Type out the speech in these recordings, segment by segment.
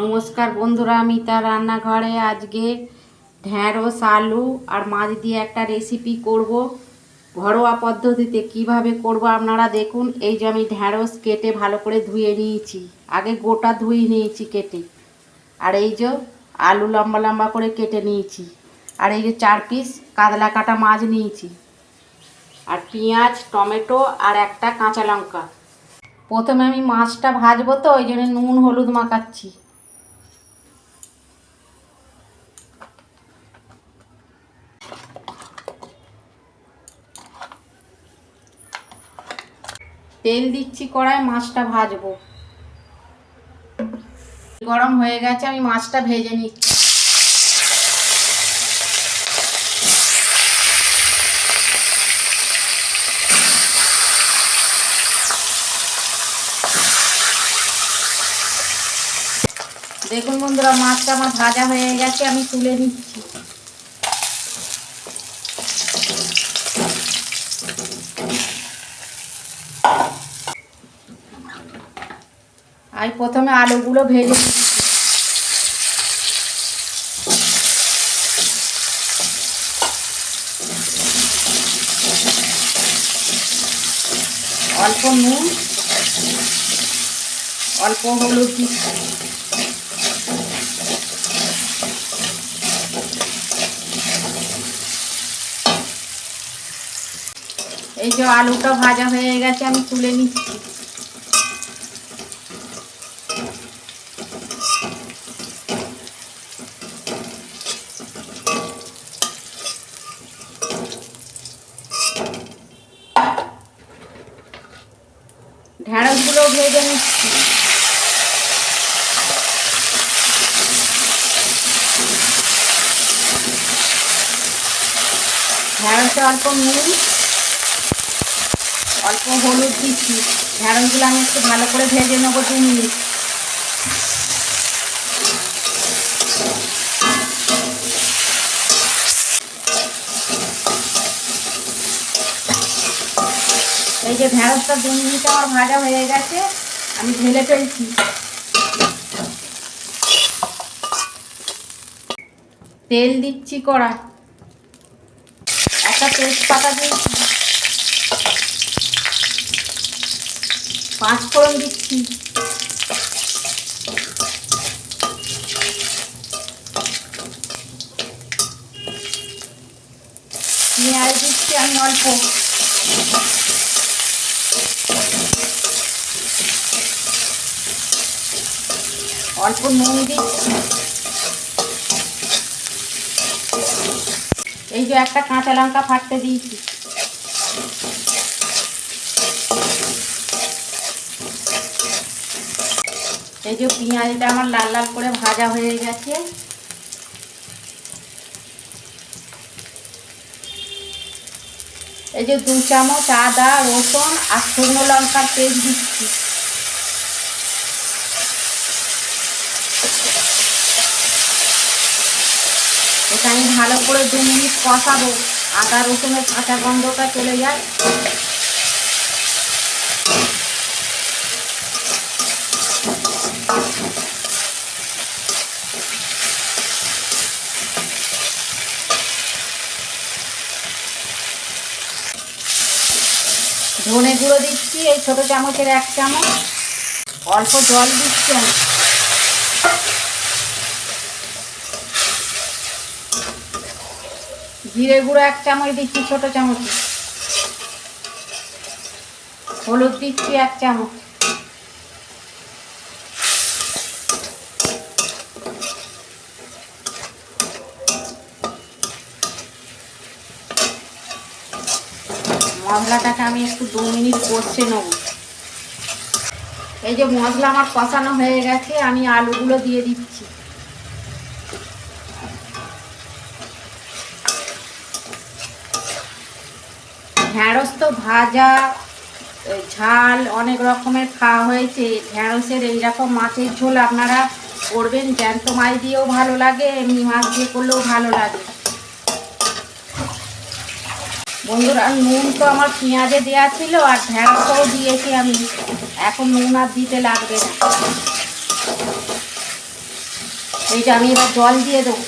নমস্কার বন্ধুরা, আমি তার রান্নাঘরে আজকে ঢ্যাঁড়স আলু আর মাছ দিয়ে একটা রেসিপি করব। ঘরোয়া পদ্ধতিতে কিভাবে করব আপনারা দেখুন। এই যে আমি ঢ্যাঁড়স কেটে ভালো করে ধুয়ে নিয়েছি, আগে গোটা ধুয়ে নিয়েছি কেটে। আর এই যে আলু লম্বা লম্বা করে কেটে নিয়েছি। আর এই যে 4 পিস কাতলা কাটা মাছ নিয়েছি। আর পেঁয়াজ, টমেটো আর একটা কাঁচা লঙ্কা। প্রথমে আমি মাছটা ভাজবো, তো ওই জন্য নুন হলুদ মাখাচ্ছি। তেল দিচ্ছি কড়ায়, মাছটা ভাজবো। গরম হয়ে গেছে, আমি মাছটা ভেজে নিচ্ছি। দেখুন বন্ধুরা, মাছটা আমার ভাজা হয়ে গেছে, আমি তুলে নিচ্ছি। আমি প্রথমে আলুগুলো ভেজে নিচ্ছি। অল্প নুন, অল্প হলুদ দিচ্ছি। এই যে আলুটা ভাজা হয়ে গেছে, আমি তুলে নিচ্ছি। ঢেঁড়সগুলো ভেজে নিচ্ছি। ঢেঁড়সে অল্প নুন, অল্প হলুদ দিচ্ছি। ঢেঁড়সগুলো আমি একটু ভালো করে ভেজে নেবো 2 মিনিট। এই যে ঢেঁড়সটা 2 মিনিট আমার ভাজা হয়ে গেছে, আমি ঢেলে ফেলছি। তেল দিচ্ছি কড়ায়, একটা তেজপাতা দিচ্ছি, 5 ফোড়ন দিচ্ছি, পেঁয়াজ দিচ্ছি আমি অল্প, অল্প নুন দিচ্ছি। এই যে একটা কাঁচা লঙ্কা ফাটতে দিয়েছি। এই যে পেঁয়াজটা আমার লাল লাল করে ভাজা হয়ে গেছে। এই যে 2 চামচ আদা রসুন আর শুকনো লঙ্কার পেস্ট দিচ্ছি। এটা আমি ভালো করে 2 মিনিট কষাবো, আদা রসুনের কাঁচা গন্ধটা চলে যায়। ধনে গুঁড়ো দিচ্ছি এই ছোট চামচের 1 চামচ, অল্প জল দিচ্ছি আমি। জিরে গুঁড়ো 1 চামচ দিচ্ছি ছোট চামচ, হলুদ দিচ্ছি 1 চামচ, মশলাটাকে আমি একটু 2 মিনিট কষে নেব। এই যে মশলা আমার কষানো হয়ে গেছে, আমি আলুগুলো দিয়ে দিচ্ছি। ঢ্যাঁড়স তো ভাজা, ঝাল অনেক রকমের খাওয়া হয়েছে। ঢ্যাঁড়সের এইরকম মাছের ঝোল আপনারা করবেন, জ্যান্ত মাছ দিয়েও ভালো লাগে, এমনি মাছ দিয়ে করলেও ভালো লাগে। বন্ধুরা, নুন তো আমার পেঁয়াজে দেওয়া ছিল আর ঢ্যাঁড়সটাও দিয়েছি আমি, এখন নুন আর দিতে লাগবে না। এই যে আমি এবার জল দিয়ে দেবো।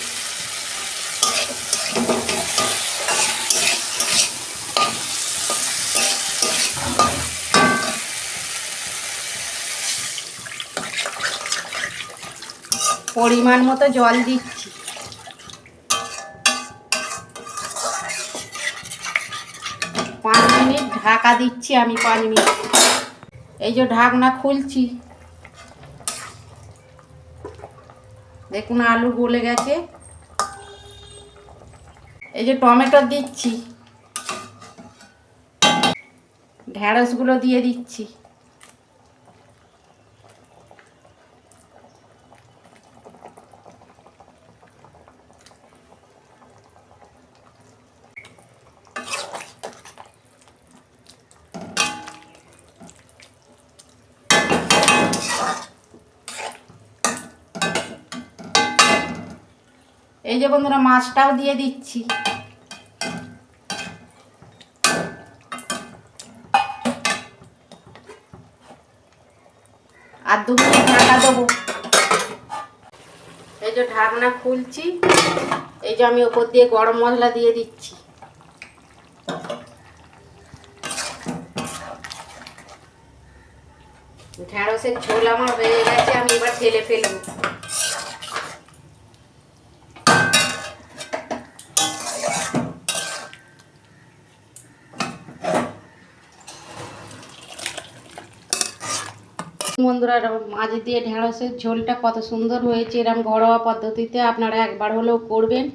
পরিমাণ মতো জল দিচ্ছি। পাঁচ মিনিট ঢাকা দিচ্ছি আমি, 5 মিনিট। এই যে ঢাকনা খুলছি, দেখুন আলু গলে গেছে। এই যে টমেটো দিচ্ছি, ঢেঁড়সগুলো দিয়ে দিচ্ছি। এই যে বন্ধুরা মাছটাও দিয়ে দিচ্ছি। আর 2 মিনিট ঢাকা দেবো। এই যে ঢাকনা খুলছি, এই যে আমি ওপর দিয়ে গরম মশলা দিয়ে দিচ্ছি। ঢেঁড়সের ঝোল আমার হয়ে গেছে, আমি এবার ঢেলে ফেলবো। বন্ধুরা মাছ দিয়ে ঢেঁড়সের ঝোলটা কত সুন্দর হয়েছে। এরকম ঘরোয়া পদ্ধতিতে আপনারা একবার হলেও করবেন।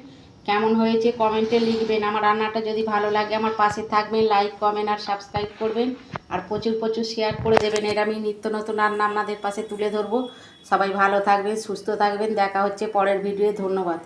কেমন হয়েছে কমেন্টে লিখবেন। আমার রান্নাটা যদি ভালো লাগে আমার পাশে থাকবেন, লাইক কমেন্ট আর সাবস্ক্রাইব করবেন, আর প্রচুর প্রচুর শেয়ার করে দেবেন। এর আমি নিত্য নতুন রান্না আপনাদের পাশে তুলে ধরবো। সবাই ভালো থাকবেন, সুস্থ থাকবেন। দেখা হচ্ছে পরের ভিডিওয়ে। ধন্যবাদ।